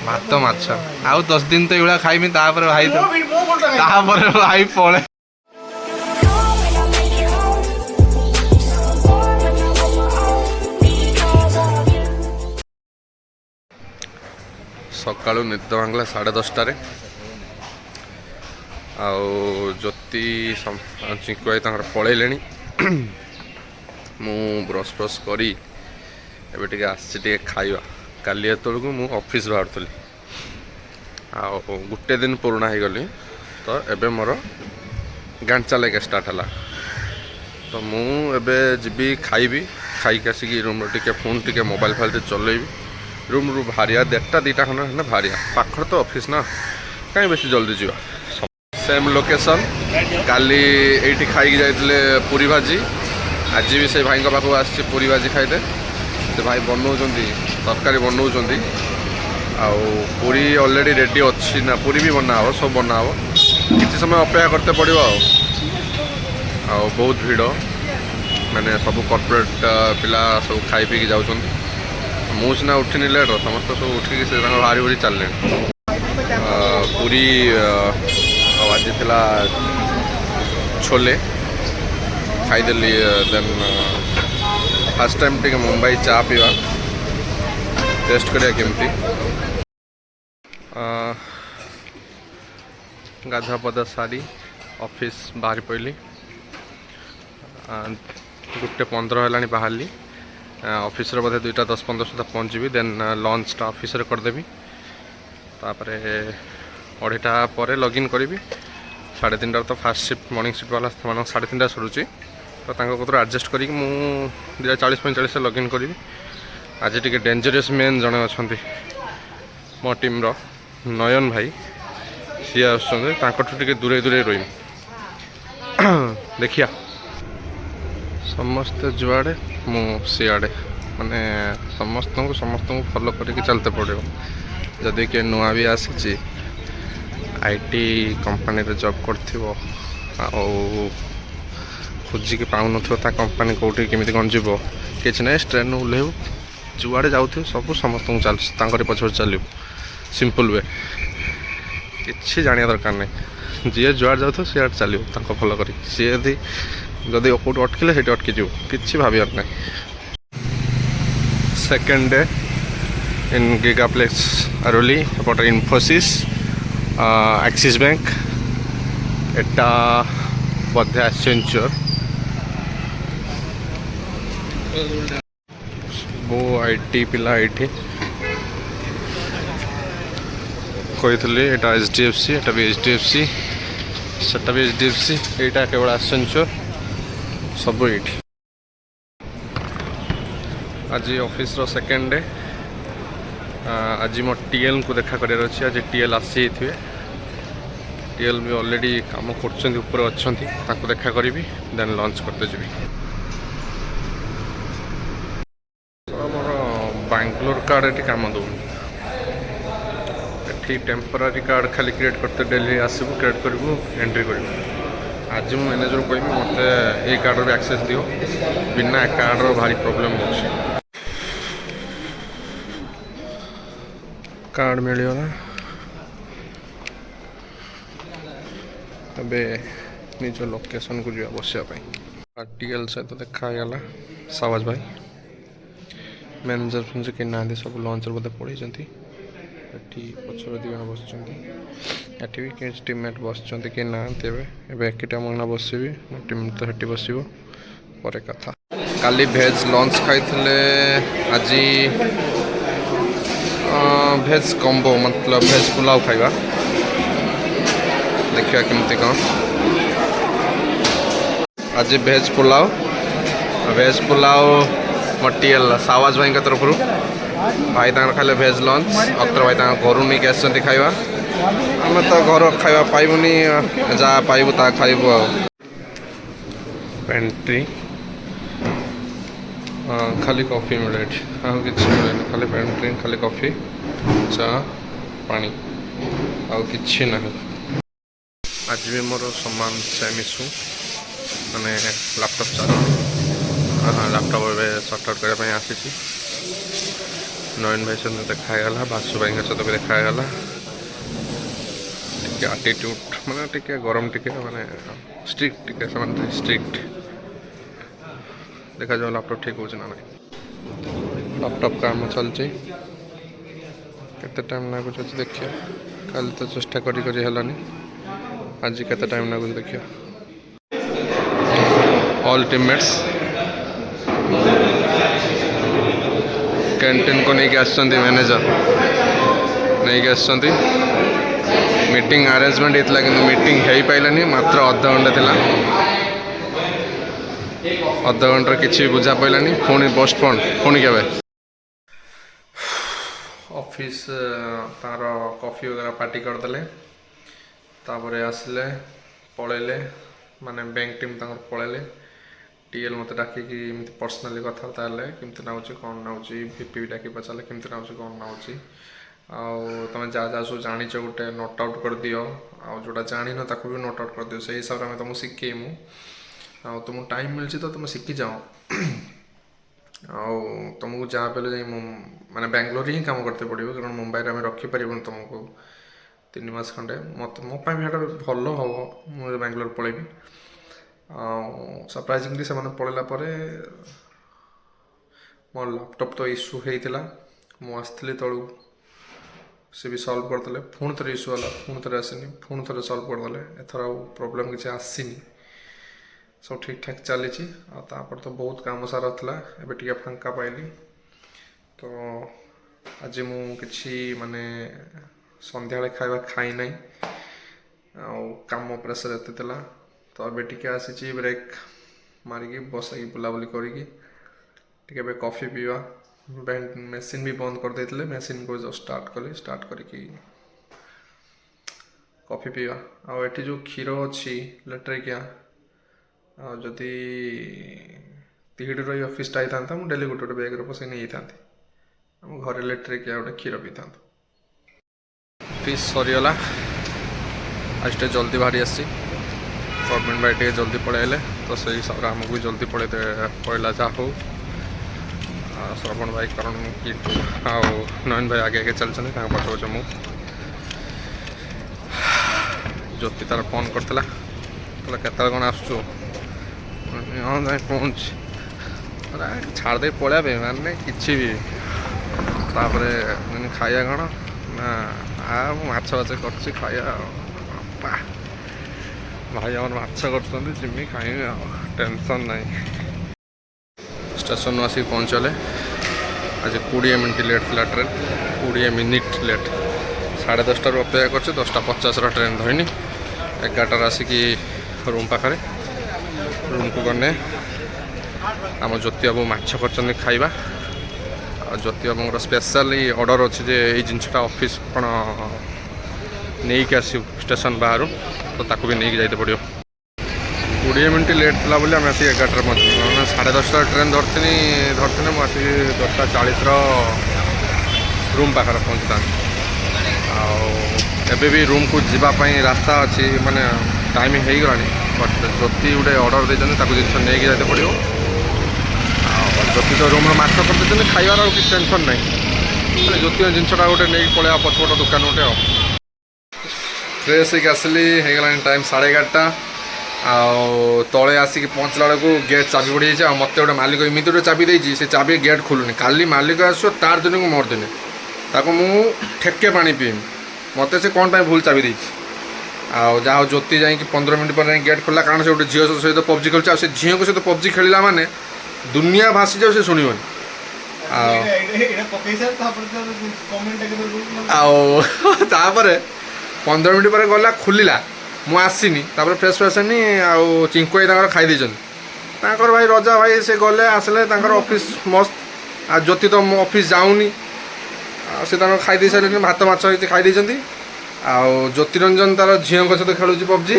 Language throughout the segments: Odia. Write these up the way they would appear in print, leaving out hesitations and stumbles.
ଭାତ ମାଛ ଆଉ 10 ଦିନ ତ ଏଇଭଳିଆ ଖାଇମି ତାପରେ ଭାଇ ପଳେ ସକାଳୁ ନିଦ ଭାଙ୍ଗିଲା 10:30ରେ ଆଉ ଜ୍ୟୋତି ଚିଙ୍କୁ ଭାଇ ତାଙ୍କର ପଳେଇଲେଣି। ମୁଁ ବ୍ରସ୍ କରି ଏବେ ଟିକେ ଆସିଛି ଟିକେ ଖାଇବା। କାଲି ଏତେବେଳକୁ ମୁଁ ଅଫିସ୍ ବାହାରୁଥିଲି ଆଉ ଗୋଟେ ଦିନ ପୁରୁଣା ହେଇଗଲି ତ ଏବେ ମୋର ଗାଞ୍ଚା ଲେଗା ଷ୍ଟାର୍ଟ ହେଲା। ତ ମୁଁ ଏବେ ଯିବି ଖାଇବି, ଖାଇକି ଆସିକି ରୁମ୍ରେ ଟିକେ ଫୋନ୍ ଟିକେ ମୋବାଇଲ୍ ଫାଇଲ୍ ଟିକେ ଚଲେଇବି। ରୁମ୍ରୁ ବାହାରିବା 1ଟା 2ଟା ଖଣ୍ଡେ ହେଲେ ବାହାରିବା। ପାଖରେ ତ ଅଫିସ୍ ନା, କାହିଁ ବେଶୀ ଜଲ୍ଦି ଯିବା। Same location. କାଲି ଏଇଠି ଖାଇକି ଯାଇଥିଲେ ପୁରୀ ଭାଜି, ଆଜି ବି ସେ ଭାଇଙ୍କ ପାଖକୁ ଆସିଛି ପୁରୀ ଭାଜି ଖାଇତେ। ସେ ଭାଇ ବନଉଛନ୍ତି, ତରକାରୀ ବନଉଛନ୍ତି ଆଉ ପୁରୀ ଅଲରେଡ଼ି ରେଡ଼ି ଅଛି ନା, ପୁରୀ ବି ବନା ହେବ, ସବୁ ବନା ହେବ। କିଛି ସମୟ ଅପେକ୍ଷା କରତେ ପଡ଼ିବ ଆଉ ବହୁତ ଭିଡ଼, ମାନେ ସବୁ କର୍ପୋରେଟ୍ ପିଲା ସବୁ ଖାଇ ପିଇକି ଯାଉଛନ୍ତି। ମୁଁ ସିନା ଉଠିନି ଲେଟ୍ର, ସମସ୍ତେ ସବୁ ଉଠିକି ସେ ତାଙ୍କ ବାହାରି ଚାଲିଲେଣି। ପୁରୀ ଆଉ ଆଜି ଥିଲା ଛୋଲେ ଖାଇଦେଲି। ଦେନ୍ ଫାର୍ଷ୍ଟ ଟାଇମ୍ ଟିକେ ମୁମ୍ବାଇ ଚା ପିଇବା, ଟେଷ୍ଟ କରିବା କେମିତି। ଗାଧୁଆ ପାଧୁଆ ସାରି ଅଫିସ୍ ବାହାରି ପଡ଼ିଲି। 1:15 ହେଲାଣି ବାହାରିଲି। ଅଫିସ୍ରେ ବୋଧେ 2:10-15 ସୁଦ୍ଧା ପହଞ୍ଚିବି। ଦେନ୍ ଲଞ୍ଚଟା ଅଫିସ୍ରେ କରିଦେବି। ତାପରେ 2:30 ପରେ ଲଗ୍ଇନ୍ କରିବି। 3:30 ତ ଫାର୍ଷ୍ଟ ସିଫ୍ଟ ମର୍ଣ୍ଣିଂ ସିଫ୍ଟ ବାଲା ସେମାନଙ୍କ 3:30 ସରୁଛି। ତ ତାଙ୍କ କତରୁ ଆଡ଼ଜଷ୍ଟ କରିକି ମୁଁ 2:40-45 ଲଗ୍ଇନ୍ କରିବି। ଆଜି ଟିକେ ଡେଞ୍ଜରିୟସ୍ ମେନ୍ ଜଣେ ଅଛନ୍ତି ମୋ ଟିମ୍ର, ନୟନ ଭାଇ, ସିଏ ଆସୁଛନ୍ତି। ତାଙ୍କଠୁ ଟିକେ ଦୂରେଇ ରହିବି। ଦେଖିଆ, ସମସ୍ତେ ଯୁଆଡ଼େ ମୁଁ ସିଆଡ଼େ, ମାନେ ସମସ୍ତଙ୍କୁ ଫଲୋ କରିକି ଚାଲିତେ ପଡ଼ିବ। ଯଦି କିଏ ନୂଆ ବି ଆସିଛି, IT କମ୍ପାନୀରେ ଜବ୍ କରିଥିବ ଆଉ ଖୋଜିକି ପାଉନଥିବ ତା କମ୍ପାନୀ କେଉଁଠି କେମିତି କ'ଣ ଯିବ, କିଛି ନାହିଁ, ଟ୍ରେନ୍ରୁ ଓହ୍ଲେଇବୁ, ଯୁଆଡ଼େ ଯାଉଥିବ ସବୁ ସମସ୍ତଙ୍କୁ ତାଙ୍କରି ପଛରେ ଚାଲିବୁ। ସିମ୍ପଲ୍ ୱେ, କିଛି ଜାଣିବା ଦରକାର ନାହିଁ। ଯିଏ ଯୁଆଡ଼େ ଯାଉଥିବ ସିଆଡ଼େ ଚାଲିବ ତାଙ୍କ ଫଲୋ କରି। ସିଏ ଯଦି କେଉଁଠି ଅଟକିଲେ ସେଇଠି ଅଟକିଯିବ, କିଛି ଭାବିବାର ନାହିଁ। ସେକେଣ୍ଡ ଡେ ଇନ୍ ଗିଗାପ୍ଲେକ୍ସ ଆରୋଲି, ଏପଟେ ଇନଫୋସିସ୍, ଆକ୍ସିସ୍ ବ୍ୟାଙ୍କ, ଏଟା ବୋଧେ ଆସେଞ୍ଚର। ସବୁ IT ପିଲା ଏଇଠି। କହିଥିଲି ଏଇଟା HDFC, ଏଟା ବି HDFC, ସେଟା ବି HDFC, ଏଇଟା କେବଳ ଆସେଞ୍ଚର, ସବୁ ଏଇଠି। ଆଜି ଅଫିସ୍ର ସେକେଣ୍ଡ ଡେ। ଆଜି ମୋ TLକୁ ଦେଖା କରିବାର ଅଛି। ଆଜି TL ଆସିଯାଇଥିବେ। TL ବି ଅଲରେଡ଼ି କାମ କରୁଛନ୍ତି, ଉପରେ ଅଛନ୍ତି, ତାଙ୍କୁ ଦେଖା କରିବି, ଦେନ୍ ଲଞ୍ଚ କରତେ ଯିବି। ଆମର ବାଙ୍ଗଲୋର କାର୍ଡ଼ ଏଠି କାମ ଦେଉନି। ଏଠି ଟେମ୍ପୋରାରୀ କାର୍ଡ଼ ଖାଲି କ୍ରିଏଟ୍ କରତେ ଡେଲି ଆସିବୁ, କ୍ରିଏଟ୍ କରିବୁ, ଏଣ୍ଟ୍ରି କରିବୁ। ଆଜି ମୁଁ ମ୍ୟାନେଜରକୁ କହିବି ମୋତେ ଏଇ କାର୍ଡ଼ର ବି ଆକ୍ସେସ୍ ଦିଅ, ବିନା କାର୍ଡ଼ର ଭାରି ପ୍ରୋବ୍ଲେମ୍ ହେଉଛି। କାର୍ଡ଼ ମିଳିଗଲା। ଏବେ ନିଜ ଲୋକେସନକୁ ଯିବା ବସିବା ପାଇଁ। TL ସହିତ ଦେଖା ହେଇଗଲା, ସାବାଜ ଭାଇ। ମ୍ୟାନେଜର କେହି ନାହାନ୍ତି, ସବୁ ଲଞ୍ଚରେ ବୋଧେ ପଳେଇଛନ୍ତି। ଏଠି ପଛରେ 2 ଜଣ ବସିଛନ୍ତି। ଏଠି ବି କିଛି ଟିମମେଟ୍ ବସିଛନ୍ତି, କେହି ନାହାନ୍ତି। ଏବେ ଏକିଟା ମୁଁ ବସିବି, ମୋ ଟିମ୍ ତ ସେଠି ବସିବ, ପରେ କଥା। କାଲି ଭେଜ୍ ଲଞ୍ଚ ଖାଇଥିଲେ, ଆଜି ଭେଜ୍ କମ୍ବୋ, ମତଲବ ଭେଜ୍ ପୁଲାଉ ଖାଇବା। ଦେଖିବା କେମିତି କ'ଣ। ଆଜି ଭେଜ୍ ପୁଲାଉ ମୋ TL ସାୱାଜ ଭାଇଙ୍କ ତରଫରୁ। ଭାଇ ତାଙ୍କର ଖାଇଲେ ଭେଜ୍ ଲଞ୍ଚ। ଅକ୍ତର ଭାଇ ତାଙ୍କ ଘରୁ ନେଇକି ଆସିଛନ୍ତି ଖାଇବା। ଆମେ ତ ଘର ଖାଇବା ପାଇବୁନି, ଯାହା ପାଇବୁ ତାହା ଖାଇବୁ ଆଉ। ପେଣ୍ଟ୍ରି ଖାଲି କଫି ମିଳେ ଏଠି, ଆଉ କିଛି ମିଳେନି। ଖାଲି ପେଣ୍ଟ୍ରି, ଖାଲି କଫି, ଚା, ପାଣି, ଆଉ କିଛି ନାହିଁ। ଆଜି ବି ମୋର ସମାନ ସେମ୍ ଇସ୍ୟୁ, ମାନେ ଲାପଟପ୍ ଚାଲୁନି। ଲାପଟପ୍ ଏବେ ସର୍ଟ ଆଉଟ୍ କରିବା ପାଇଁ ଆସିଛି। नयन भाई सहित देखागला बासु भाई सहित भी देखागला टे आटीट्यूड माने टे गरम टे माने स्ट्रिक्ट टे स्ट्रिक्ट देखा जाओ लैपटॉप ठीक हो ना लैपटॉप काम चलती केते टाइम लगुच देखिए कल तो चेष्टा करी हलानी आज केते टाइम लगुच देखिए ऑल टीममेट्स कैंटीन को नहीं आसछंती मैनेजर नहीं आसछंती मीटिंग अरेंजमेंट होता कि मीटिंग हो पाइलानी मात्र अधा घंटा थिला अधा घंटा किसी बुझा पाइलानी पुणी पोस्टपोन पुणी के ऑफिस तार कॉफी वगैरह पार्टी करदे तापर आसिले पलैले माने बैंक टीम पलैले टीएल मत डाकिकी पर्सनाली कथबार्ता है केमती नाऊँ कौन नाऊँ भिपी डाक पचारे केमती नाऊँ कौन नाऊँ तुम जहाँ जहाँ सब जाच गोटे नोट आउट कर दियो जोटा जान ताक भी नोट आउट कर दियो से हिसाब से तुमको शिखेमु तुमको टाइम मिलती तो तुम शिखी जाओ तुमको जहाँ पे माने बेंगलोर ही काम करते पड़ो कारण मुंबई में रखिपर तुमको 3 मास खंडे मत मोपाई भी भल हम मुझे बेंगलोर पलैबी सरप्राइजिंगली से पलैला मो लैपटॉप तो इश्यू होता मुझे तलू सी भी सॉल्व करदे पुणी थे इश्यू है पुणी थे आसनी पुणी थे सॉल्व करदे एथर प्रॉब्लम किसी आसनी सब ठीक ठाक चली तो बहुत काम सारा था एबे टिके फांका पाइली तो आज मुझे माने संध्या खावा खाई ना काम प्रेसर एत तो अबे टिके आसी ब्रेक मारिकी बस बुलाबुली करी कॉफी पीवा मेसीन भी बंद कर देते मेसीन को जो स्टार्ट करी कॉफी पीवा आठी जो क्षीर अच्छी लेट्रिकिया जदि तिहिड़ी ऑफिस होता मुझे डेली गोटे गोटे बैग पसई नहीं था घर लेट्रिकिया गोटे क्षीर पी था ऑफिस सरीगला आज टे जल्दी बाहरी आसी गवर्नमेंट भाई टे जल्दी पलैले तो से हिसाब से आमको भी जल्दी पड़ेला जहाँ हो श्रवण भाई करण कि नयन भाई आगे आगे चलते पचे मु ज्योति तार फोन करता कहता कौन आसु हाँ जाए पहुँच छाड़ दे पड़ा माने किसी भी तापर खाया कौन ना माछ बाछ कर खाया भाई आम माछ कर खाई टेंशन नहीं स्टेशन आसिक पहुँचले आज 20 मिनट लेट थी ट्रेन 20 मिनिट लेट 10:30 अपेक्षा कर 10:50 ट्रेन धरनी 11 आसिकी रूम पाखे रूम को गने आम ज्योति बाबू माछ कर खाइबा ज्योति बाबू स्पेशल ऑर्डर अच्छी जे ये जिनटा ऑफिस कौन नहीं कि आसू स्टेशन बाहर तो ताकू भी नहीं जाते पड़ो 20 मिनट लेट था बोली आम आसिक 11 पहुँच 10:30 ट्रेन धरती मुझे 10:40 रूम पाखे पहुँची था एबे भी रूम को जीवाई रास्ता अच्छी माने टाइम हो गला बट ज्योति गोटे ऑर्डर देते जिन नहीं जाते पड़ो ज्योति तो रूम माछ कर देते खाइबार किसी टेंशन ना ज्योति जिनटा गोटे नहीं पलैया पछपट दुकान गोटे फ्रेश आसली हो टाइम 11:30 तले आसिक पहुँचला बेलू गेट चाबी पड़ी जाए मत गोटे मालिक इमित गोटे चाबी देती से चाबी गेट खोलुनी काली मालिक आस तार दिन को मोर दिन ताको मु ठेके पानी पीम मत से कौन भूल चाबी देती जहाँ ज्योति जा 15 मिनट पर गेट खोला कारण से गोटे झील सहित पबजी खेलुचे से झील को सहित पबजी खेलला माने दुनिया भासी जाओ से शुणवन आपर 15 मिनट पर गला खोलिला मु आसीनी तापर फ्रेश फ्रेश आनी चिंकु भाई खाई भाई रजा भाई से गले आसले ऑफिस मस्त आ ज्योति तो मो ऑफिस जाऊनी से खाई सारे भात माछ खाई ज्योतिरंजन तार झील सहित खेलुँ पबजी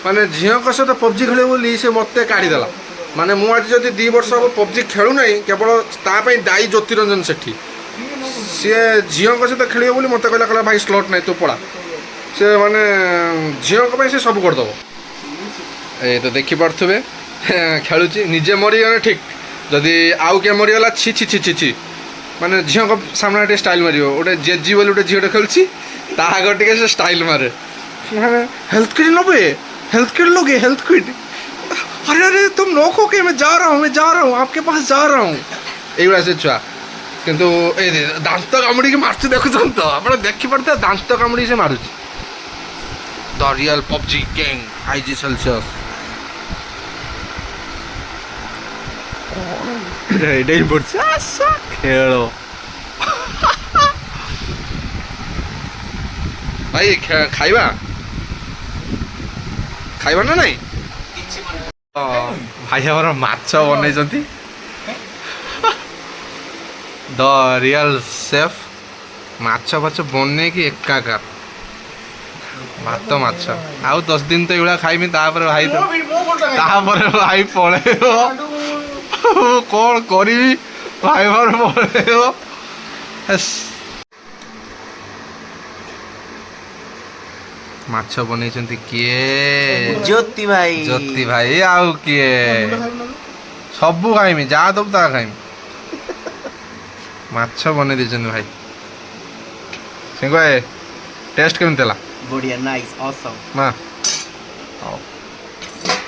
माने झील सहित पबजी खेल बोली से मत काढ़ीदेला माने मु आज जब 2 वर्ष हम पबजी खेलु ना केवल तापाई दायी ज्योतिरंजन सेठी सी झील सहित खेल बोली मत कहला भाई स्लट ना तू पड़ा से माने झील से सब करदेव ये तो देखिपे खेलुची निजे मरीगले ठीक जदि आउ किए मरीगला छी छी छी छी छी ମାନେ ଝିଅଙ୍କ ସାମ୍ନାରେ ଟିକେ ଷ୍ଟାଇଲ୍ ମାରିବ ଗୋଟେ ଜେଜି ବୋଲି ଗୋଟେ ଝିଅଟେ ଖେଳୁଛି ତା ଆଗ ଟିକେ ସେ ଷ୍ଟାଇଲ୍ ମାରେ ମାନେ हेल्थ किट लोगे हेल्थ किट लोगे हेल्थ किट अरे अरे तुम नो खो के मैं जा रहा हूँ आपके पास जा रहा हूँ এইগুলা ସେ ଛୁଆ କିନ୍ତୁ ଏଇ ଦାନ୍ତ କାମୁଡ଼ିକି ମାରୁଛି ଦେଖୁଛନ୍ତି ତ ଆପଣ ଦେଖିପାରୁଥିବେ ଦାନ୍ତ କାମୁଡ଼ିକି ସେ ମାରୁଛି ଦ real PUBG gang IG Celsius ଏଇଟା ହିଁ ପଡ଼ୁଛି ଆଶା ଖେଳ ଭାଇ ଖାଇବା ଖାଇବା ନା ନାଇଁ ଭାଇ ଆମର ମାଛ ବନେଇଛନ୍ତି ଦ ରିଅଲ ସେଫ୍ ମାଛ ଫାଛ ବନେଇକି ଏକାକାର ଭାତ ମାଛ ଆଉ 10 ଦିନ ତ ଏଇଭଳିଆ ଖାଇମି ତାପରେ ଭାଇ ଭାଇ ପଳେଇବ କ'ଣ କରିବି ଭାଇ ମୋର ପଳେଇବ ମାଛ ବନେଇଛନ୍ତି କିଏ ଜ୍ୟୋତି ଭାଇ ଆଉ କିଏ ସବୁ ଖାଇମି ଯାହା ଦବୁ ତାହା ଖାଇମି ମାଛ ବନେଇ ଦେଇଛନ୍ତି ଭାଇ ସିଙ୍ଗ ଟେଷ୍ଟ କେମିତି ହେଲା ବଢିଆ ନାଇସ୍ ଅସମ୍ ନା ହଉ